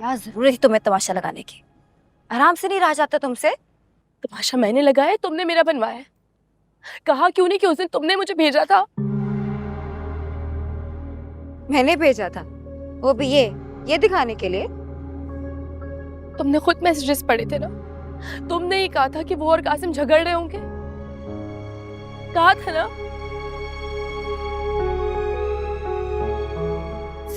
क्या जरूरत थी तुम्हें तमाशा लगाने की? आराम से नहीं रहा जाता तुमसे? तमाशा मैंने लगाया, तुमने मेरा बनवाया है। कहा क्यों नहीं कि उस दिन तुमने मुझे भेजा था? मैंने भेजा था, वो भी ये दिखाने के लिए। तुमने खुद मैसेजेस पढ़े थे ना? तुमने ही कहा था कि वो और कासिम झगड़ रहे होंगे, कहा था ना?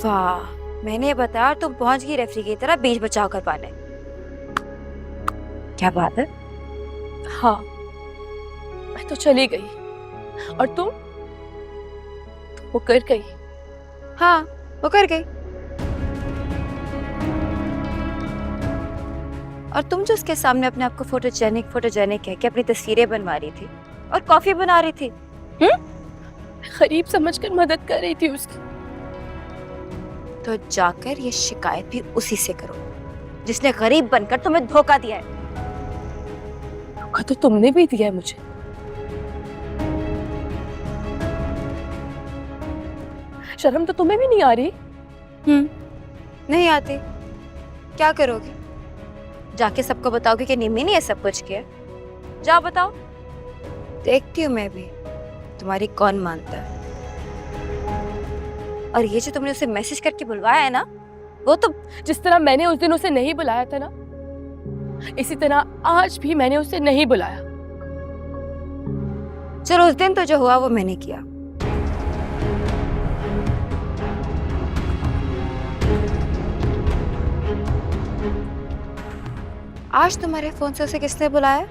वाह, मैंने बताया और तुम पहुंच गई रेफरी की तरह बीच बचाव कर पाने। क्या बात है? हाँ, मैं तो चली गई और तुम वो कर गई। हाँ, वो कर गई। और तुम जो उसके सामने अपने आप को फोटोजेनिक कह के अपनी तस्वीरें बनवा रही थी और कॉफी बना रही थी। गरीब समझकर मदद कर रही थी उसकी। तो जाकर ये शिकायत भी उसी से करो जिसने गरीब बनकर तुम्हें धोखा दिया है। धोखा तो तुमने भी दिया है मुझे। शर्म तो तुम्हें भी नहीं आ रही? नहीं आती। क्या करोगे? जाके सबको बताओगे कि निम्मी ने ये सब कुछ किया? जाओ बताओ, देखती हूँ मैं भी तुम्हारी कौन मानता है। और ये जो तुमने उसे मैसेज करके बुलवाया है ना, वो तो जिस तरह मैंने उस दिन उसे नहीं बुलाया था ना, इसी तरह आज भी मैंने उसे नहीं बुलाया। चलो, उस दिन तो जो हुआ वो मैंने किया। आज तुम्हारे फोन से उसे किसने बुलाया?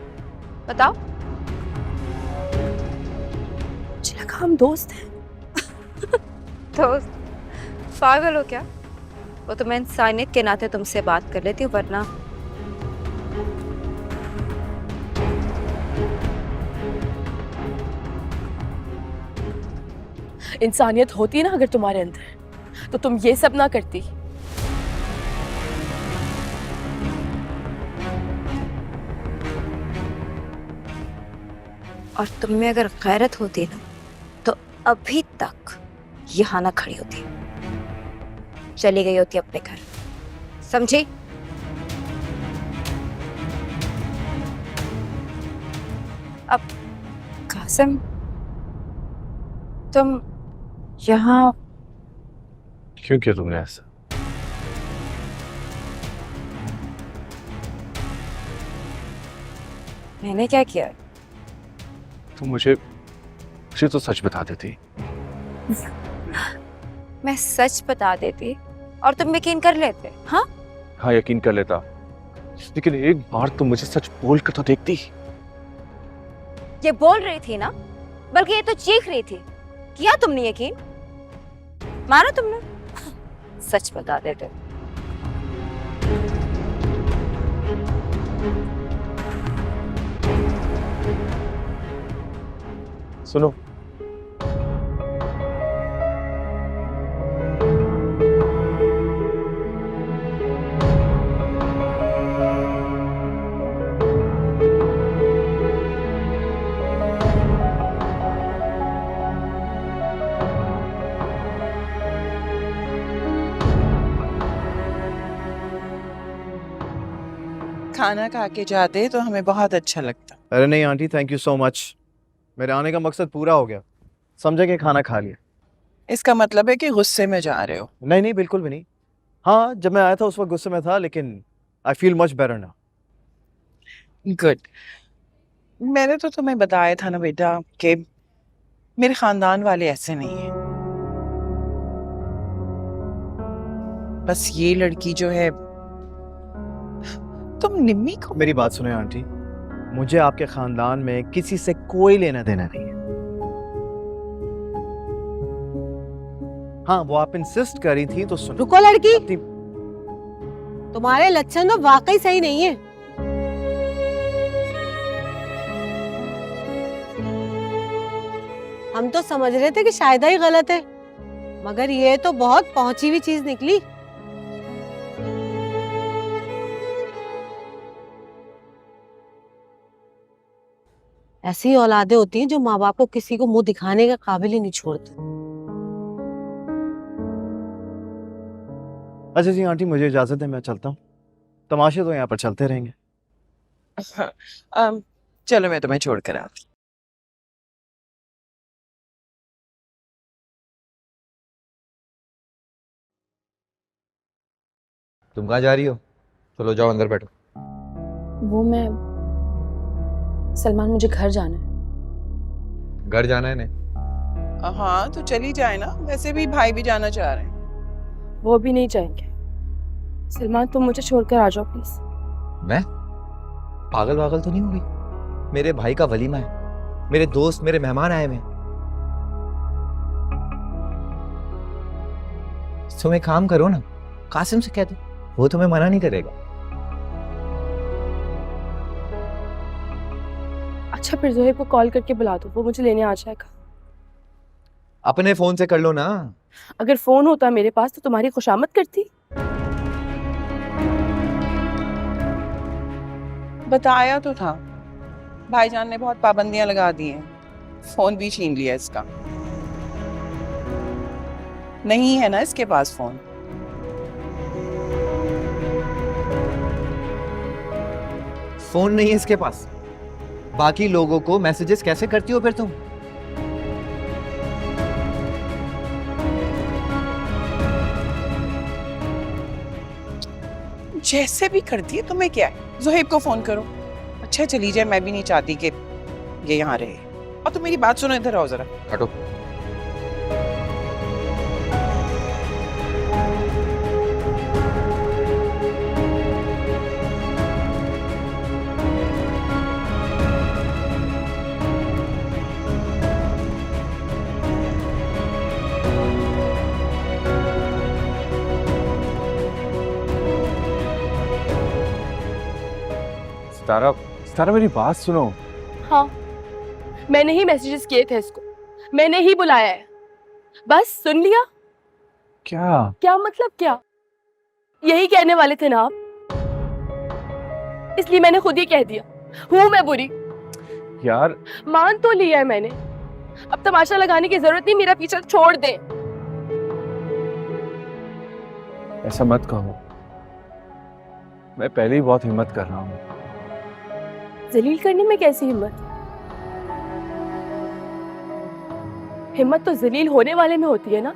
बताओ। मुझे लगा हम दोस्त हैं। दोस्त? पागल हो क्या? वो तो मैं इंसानियत के नाते तुमसे बात कर लेती हूँ, वरना इंसानियत होती ना अगर तुम्हारे अंदर, तो तुम ये सब ना करती। और तुम में अगर गैरत होती ना, तो अभी तक यहाँ ना खड़ी होती, चली गई होती अपने घर। समझी? अब कासिम, तुम यहाँ क्यों किया तुमने ऐसा? मैंने क्या किया? तुम मुझे तो सच बता देती। मैं सच बता देती और तुम यकीन कर लेते। हाँ, हाँ, यकीन कर लेता, लेकिन एक बार तुम मुझे सच बोल कर तो देखती। ये बोल रही थी ना, बल्कि ये तो चीख रही थी। किया तुमने यकीन? माना तुमने? सच बता देते। सुनो, खाना खा के जाते तो हमें बहुत अच्छा लगता। अरे नहीं aunty, thank you so much. मेरे आने का मकसद पूरा हो गया। समझे कि खाना खा लिया। इसका मतलब है कि गुस्से में जा रहे हो? नहीं नहीं, बिल्कुल भी नहीं। हाँ, जब मैं आया था उस वक्त गुस्से में था, लेकिन I feel much better now. Good. मैंने तो तुम्हें बताया था ना बेटा कि मेरे खानदान वाले ऐसे नहीं हैं। बस ये लड़की जो है, तुम निम्मी को। मेरी बात सुने आंटी, मुझे आपके खानदान में किसी से कोई लेना देना नहीं है। हाँ, वो आप इंसिस्ट कर रही थी तो सुनो। रुको लड़की, अपनी तुम्हारे लक्षण तो वाकई सही नहीं है। हम तो समझ रहे थे कि शायद ही गलत है, मगर ये तो बहुत पहुंची हुई चीज निकली। ऐसी औलादें होती हैं जो माँ बाप को किसी को मुंह दिखाने का काबिल ही नहीं छोड़ती। अच्छा जी आंटी, मुझे इजाज़त है, मैं चलता हूँ। तमाशे तो यहाँ पर चलते रहेंगे। चलो मैं तुम्हें छोड़ कर आती। तुम कहाँ जा रही हो? चलो जाओ अंदर बैठो। वो मैं सलमान, मुझे घर जाना है। घर जाना है ने? हाँ तो चली जाए ना, वैसे भी भाई भी जाना चाह रहे हैं। वो भी नहीं जाएंगे। सलमान, तुम मुझे छोड़कर आ जाओ प्लीज। मैं? पागल वागल तो नहीं हो गई? मेरे भाई का वलीमा है, मेरे दोस्त, मेरे मेहमान आए हुए हैं। तुम एक काम करो ना, कासिम से कह दो, वो तुम्हें मना नहीं करेगा। अच्छा फिर जोहेब को कॉल करके बुला दो, वो मुझे लेने आ जाएगा। अपने फोन से कर लो ना। अगर फोन होता मेरे पास तो तुम्हारी खुशामद करती। बताया तो था, भाईजान ने बहुत पाबंदियां लगा दी हैं, फोन भी छीन लिया इसका। नहीं है ना इसके पास फोन। फोन नहीं है इसके पास, बाकी लोगों को मैसेजेस कैसे करती हो फिर तुम? जैसे भी करती है तुम्हें क्या है, जोहेब को फोन करो। अच्छा चली जाए, मैं भी नहीं चाहती कि ये यहाँ रहे। और तुम मेरी बात सुनो, इधर आओ जरा। हटो। सितारा, सितारा मेरी बात सुनो। हाँ, मैंने ही मैसेजेस किए थे इसको, मैंने ही बुलाया है। बस सुन लिया? क्या? क्या मतलब क्या? यही कहने वाले थे ना आप, इसलिए मैंने खुद ही कह दिया। हूं मैं बुरी? यार मान तो लिया है मैंने, अब तमाशा लगाने की जरूरत नहीं, मेरा पीछा छोड़ दे। ऐसा मत कहो, मैं पहले ही बहुत हिम्मत कर रहा हूँ। जलील करने में कैसी हिम्मत? हिम्मत तो जलील होने वाले में होती है ना,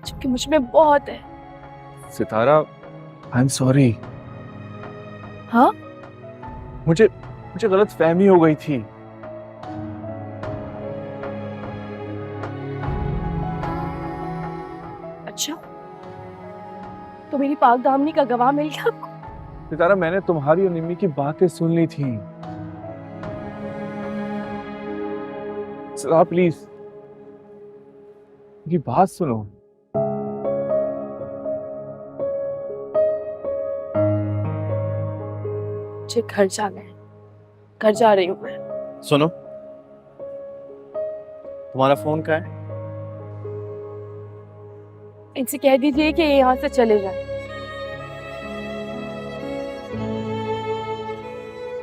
क्योंकि मुझ में बहुत है। सितारा, आई एम सॉरी। हाँ? मुझे गलत फहमी हो गई थी। अच्छा, तो मेरी पाक दामनी का गवाह मिल गया आपको? सितारा, मैंने तुम्हारी और निम्मी की बातें सुन ली थी। सितारा प्लीज, ये बात सुनो। मुझे घर जाना है, घर जा रही हूँ मैं। सुनो, तुम्हारा फोन कहाँ है? इनसे कह दीजिए कि ये यहाँ से चले जाएं।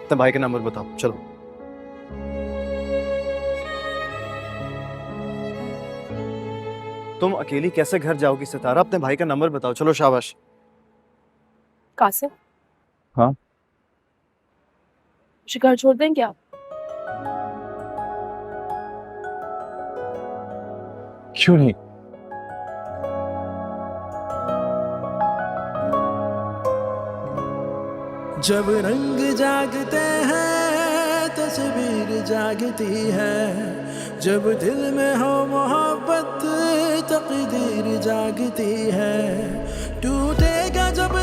अपने भाई का नंबर बताओ, चलो। तुम अकेली कैसे घर जाओगी सितारा? अपने भाई का नंबर बताओ, चलो शाबाश। कासिम? हाँ? मुझे घर छोड़ देंगे आप? क्यों नहीं? जब रंग जागते हैं तस्वीर जागती है, जब दिल में हो मोहब्बत तकदीर जागती है। टूटेगा जब